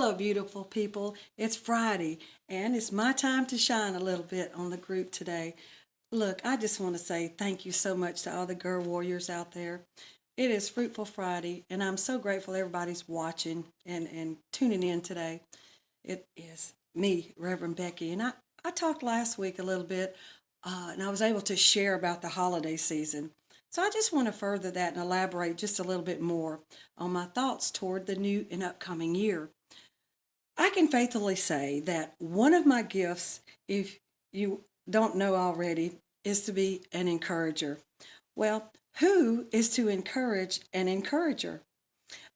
Hello, beautiful people. It's Friday, and it's my time to shine a little bit on the group today. Look, I just want to say thank you so much to all the girl warriors out there. It is Fruitful Friday, and I'm so grateful everybody's watching and tuning in today. It is me, Reverend Becky, and I talked last week a little bit, and I was able to share about the holiday season. So I just want to further that and elaborate just a little bit more on my thoughts toward the new and upcoming year. I can faithfully say that one of my gifts, if you don't know already, is to be an encourager. Well, who is to encourage an encourager?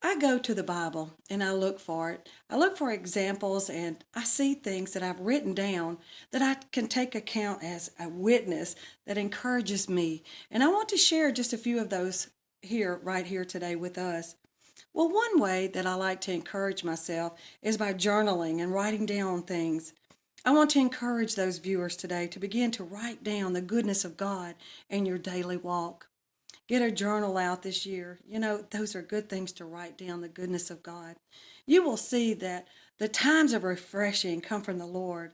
I go to the Bible and I look for it. I look for examples and I see things that I've written down that I can take account as a witness that encourages me. And I want to share just a few of those here, right here today with us. Well, one way that I like to encourage myself is by journaling and writing down things. I want to encourage those viewers today to begin to write down the goodness of God in your daily walk. Get a journal out this year. You know, those are good things to write down the goodness of God. You will see that the times of refreshing come from the Lord.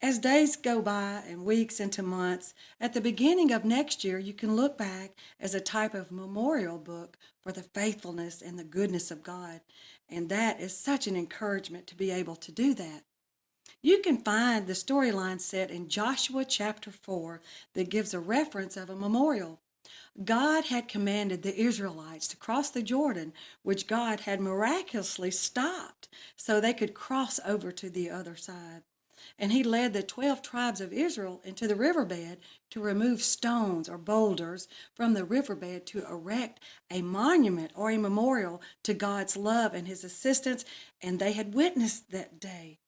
As days go by and weeks into months, at the beginning of next year, you can look back as a type of memorial book for the faithfulness and the goodness of God. And that is such an encouragement to be able to do that. You can find the storyline set in Joshua chapter 4 that gives a reference of a memorial. God had commanded the Israelites to cross the Jordan, which God had miraculously stopped so they could cross over to the other side. And he led the 12 tribes of Israel into the riverbed to remove stones or boulders from the riverbed to erect a monument or a memorial to God's love and his assistance, and they had witnessed that day.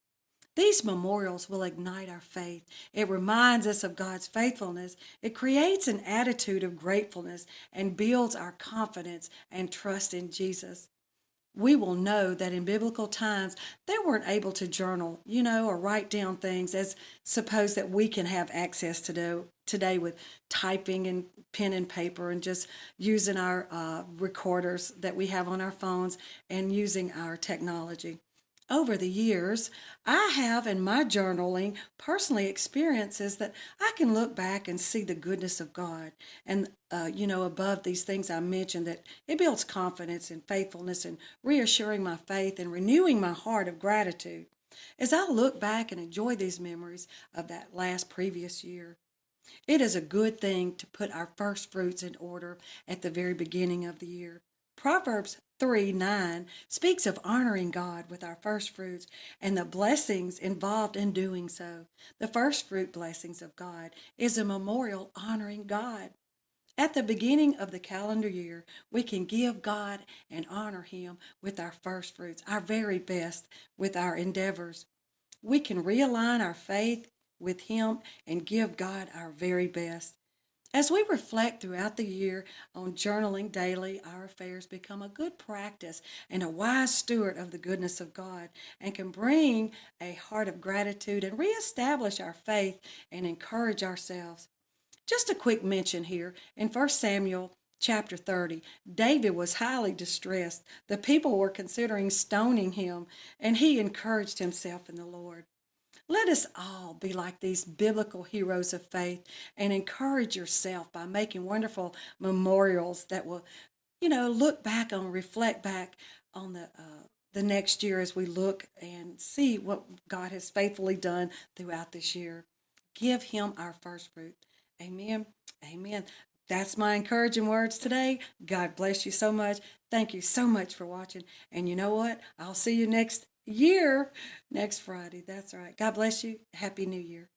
These memorials will ignite our faith. It reminds us of God's faithfulness. It creates an attitude of gratefulness and builds our confidence and trust in Jesus. We will know that in biblical times they weren't able to journal, or write down things as suppose that we can have access to do today with typing and pen and paper and just using our recorders that we have on our phones and using our technology. Over the years, I have in my journaling personally experiences that I can look back and see the goodness of God. And, above these things I mentioned, that it builds confidence and faithfulness and reassuring my faith and renewing my heart of gratitude as I look back and enjoy these memories of that last previous year. It is a good thing to put our first fruits in order at the very beginning of the year. Proverbs 3:9 speaks of honoring God with our first fruits and the blessings involved in doing so. The first fruit blessings of God is a memorial honoring God. At the beginning of the calendar year, we can give God and honor Him with our first fruits, our very best with our endeavors. We can realign our faith with Him and give God our very best. As we reflect throughout the year on journaling daily, our affairs become a good practice and a wise steward of the goodness of God and can bring a heart of gratitude and reestablish our faith and encourage ourselves. Just a quick mention here in 1 Samuel chapter 30, David was highly distressed. The people were considering stoning him, and he encouraged himself in the Lord. Let us all be like these biblical heroes of faith and encourage yourself by making wonderful memorials that will, look back on, reflect back on the next year as we look and see what God has faithfully done throughout this year. Give Him our first fruit. Amen. Amen. That's my encouraging words today. God bless you so much. Thank you so much for watching. And you know what? I'll see you next year, next Friday. That's right. God bless you. Happy New Year.